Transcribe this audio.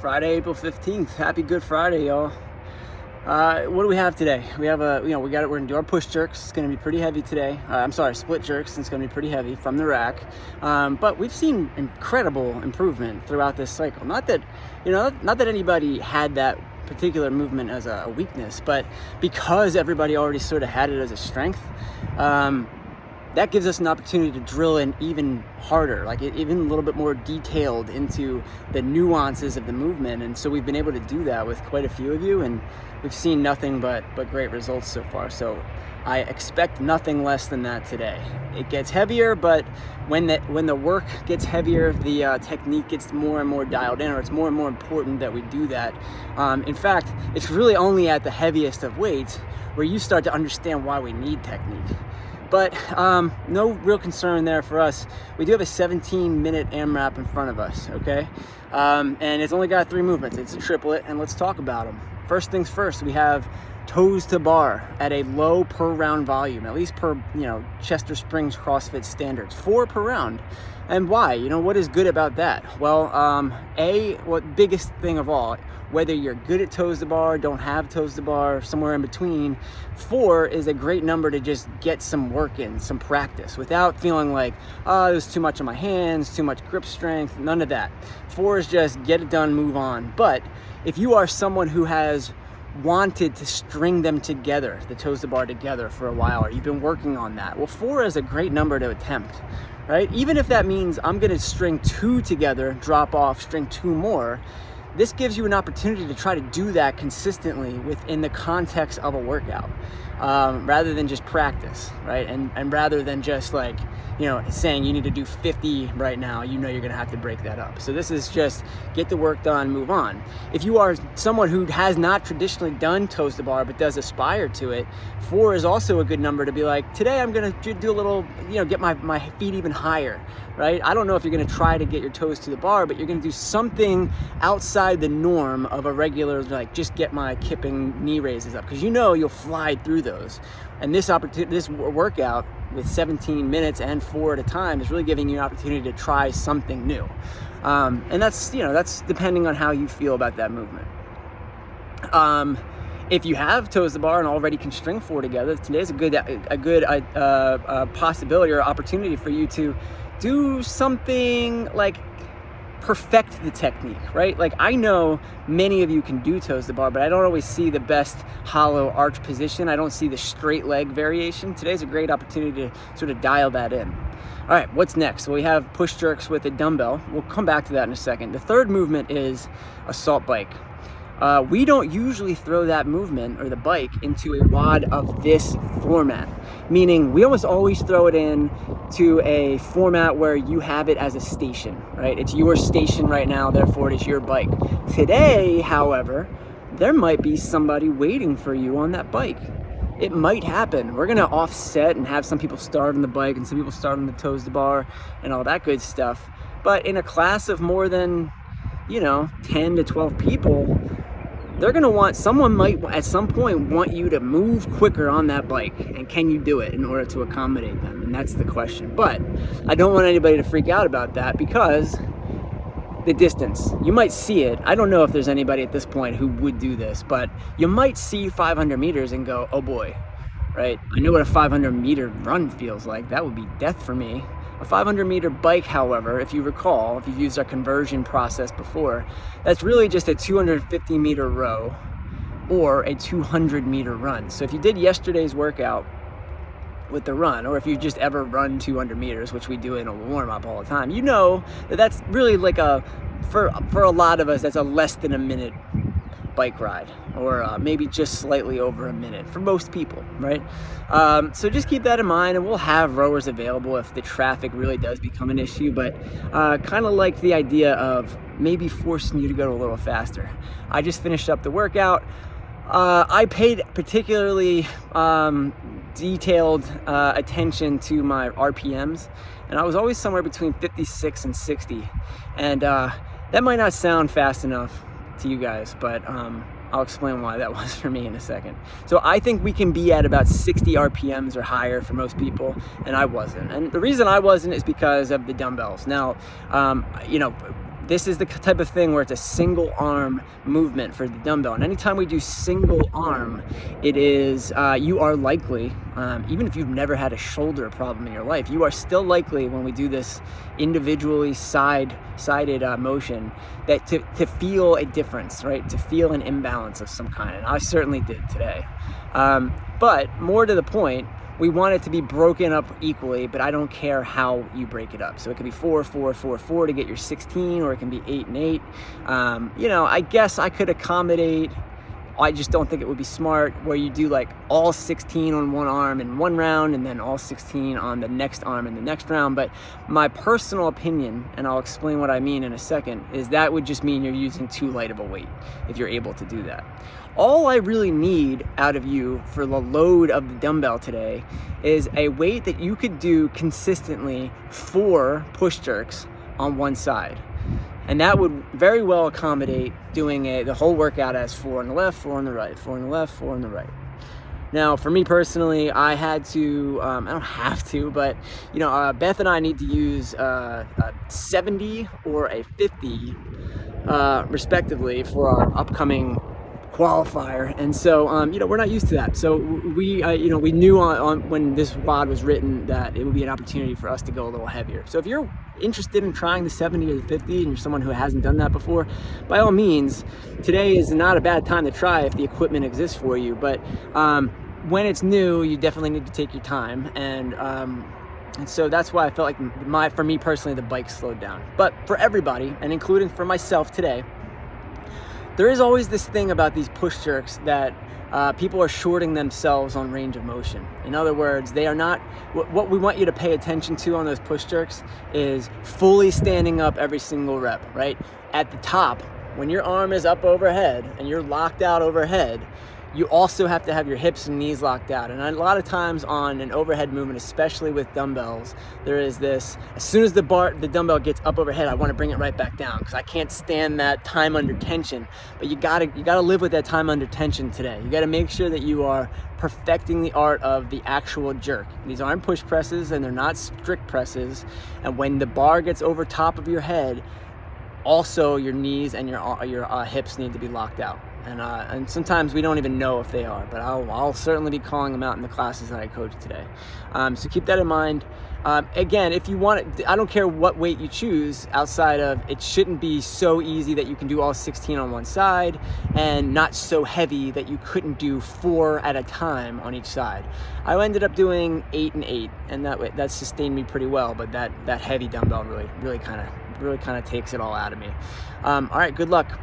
Friday, April 15th. Happy Good Friday, y'all. What do we have today? We have we're gonna do our push jerks. It's gonna be pretty heavy today. Split jerks. It's gonna be pretty heavy from the rack. But we've seen incredible improvement throughout this cycle. Not that anybody had that particular movement as a weakness, but because everybody already sort of had it as a strength, that gives us an opportunity to drill in even harder, even a little bit more detailed into the nuances of the movement. And so we've been able to do that with quite a few of you, and we've seen nothing but great results so far. So I expect nothing less than that today. It gets heavier, but when the work gets heavier, the technique gets more and more dialed in, or it's more and more important that we do that. In fact, it's really only at the heaviest of weights where you start to understand why we need technique. But no real concern there for us. We do have a 17-minute AMRAP in front of us, okay? And it's only got 3 movements. It's a triplet, and let's talk about them. First things first, we have toes to bar at a low per round volume, at least per, Chester Springs CrossFit standards, 4 per round. And why? What is good about that? Well, biggest thing of all, whether you're good at toes to bar, don't have toes to bar, somewhere in between, 4 is a great number to just get some work in, some practice, without feeling like, there's too much on my hands, too much grip strength, none of that. 4 is just get it done, move on. But if you are someone who has wanted to string them together, the toes to bar together for a while, or you've been working on that, well, 4 is a great number to attempt, right? Even if that means I'm gonna string 2 together, drop off, string 2 more, this gives you an opportunity to try to do that consistently within the context of a workout, rather than just practice, right? And rather than just saying you need to do 50 right now, you're gonna have to break that up. So this is just get the work done, move on. If you are someone who has not traditionally done toes to bar but does aspire to it, 4 is also a good number to be like, today I'm gonna do a little, get my feet even higher, right? I don't know if you're gonna try to get your toes to the bar, but you're gonna do something outside the norm of a regular, just get my kipping knee raises up, because you'll fly through those. And this workout with 17 minutes and 4 at a time is really giving you an opportunity to try something new. And that's depending on how you feel about that movement. If you have toes to bar and already can string 4 together, today's a good possibility or opportunity for you to do something like perfect the technique, right? I know many of you can do toes to bar, but I don't always see the best hollow arch position. I don't see the straight leg variation. Today's a great opportunity to sort of dial that in. All right, what's next? Well, we have push jerks with a dumbbell. We'll come back to that in a second. The third movement is assault bike. We don't usually throw that movement or the bike into a WOD of this format, meaning we almost always throw it in to a format where you have it as a station, right? It's your station right now, therefore it is your bike. Today, however, there might be somebody waiting for you on that bike. It might happen. We're gonna offset and have some people start on the bike and some people start on the toes to bar and all that good stuff. But in a class of more than 10 to 12 people, they're gonna someone might at some point want you to move quicker on that bike, and can you do it in order to accommodate them? And that's the question. But I don't want anybody to freak out about that, because the distance, you might see it. I don't know if there's anybody at this point who would do this, but you might see 500 meters and go, oh boy, right? I know what a 500 meter run feels like. That would be death for me. A 500 meter bike, however, if you recall, if you've used our conversion process before, that's really just a 250 meter row or a 200 meter run. So if you did yesterday's workout with the run, or if you just ever run 200 meters, which we do in a warm up all the time, that's really for a lot of us, that's a less than a minute bike ride, or maybe just slightly over a minute for most people, right? So just keep that in mind, and we'll have rowers available if the traffic really does become an issue, but kind of like the idea of maybe forcing you to go a little faster. I just finished up the workout. I paid particularly detailed attention to my RPMs, and I was always somewhere between 56 and 60, and that might not sound fast enough to you guys, but I'll explain why that was for me in a second. So I think we can be at about 60 RPMs or higher for most people, and I wasn't. And the reason I wasn't is because of the dumbbells. Now, this is the type of thing where it's a single arm movement for the dumbbell. And anytime we do single arm, it is, you are likely, even if you've never had a shoulder problem in your life, you are still likely when we do this individually sided motion that to feel a difference, right? To feel an imbalance of some kind. And I certainly did today. But more to the point, we want it to be broken up equally, but I don't care how you break it up. So it could be 4, 4, 4, 4 to get your 16, or it can be 8 and 8. I guess I could accommodate, I just don't think it would be smart where you do like all 16 on one arm in one round and then all 16 on the next arm in the next round. But my personal opinion, and I'll explain what I mean in a second, is that would just mean you're using too light of a weight if you're able to do that. All I really need out of you for the load of the dumbbell today is a weight that you could do consistently 4 push jerks on one side. And that would very well accommodate doing the whole workout as 4 on the left, 4 on the right, 4 on the left, 4 on the right. Now, for me personally, I had to, I don't have to, but, Beth and I need to use a 70 or a 50, respectively, for our upcoming qualifier. And so, we're not used to that. So we knew on when this WOD was written that it would be an opportunity for us to go a little heavier. So if you're interested in trying the 70 or the 50 and you're someone who hasn't done that before, by all means, today is not a bad time to try if the equipment exists for you. But when it's new, you definitely need to take your time. And so that's why I felt like for me personally, the bike slowed down. But for everybody, and including for myself today, there is always this thing about these push jerks that people are shorting themselves on range of motion. In other words, they are not, what we want you to pay attention to on those push jerks is fully standing up every single rep, right? At the top, when your arm is up overhead and you're locked out overhead, you also have to have your hips and knees locked out. And a lot of times on an overhead movement, especially with dumbbells, there is this, as soon as the dumbbell gets up overhead, I want to bring it right back down because I can't stand that time under tension. But you gotta live with that time under tension today. You gotta make sure that you are perfecting the art of the actual jerk. These aren't push presses and they're not strict presses. And when the bar gets over top of your head, also your knees and your hips need to be locked out. And sometimes we don't even know if they are, but I'll certainly be calling them out in the classes that I coach today. So keep that in mind. Again, if you want it, I don't care what weight you choose outside of, it shouldn't be so easy that you can do all 16 on one side and not so heavy that you couldn't do 4 at a time on each side. I ended up doing 8 and 8, and that sustained me pretty well, but that heavy dumbbell really kind of takes it all out of me. All right, good luck.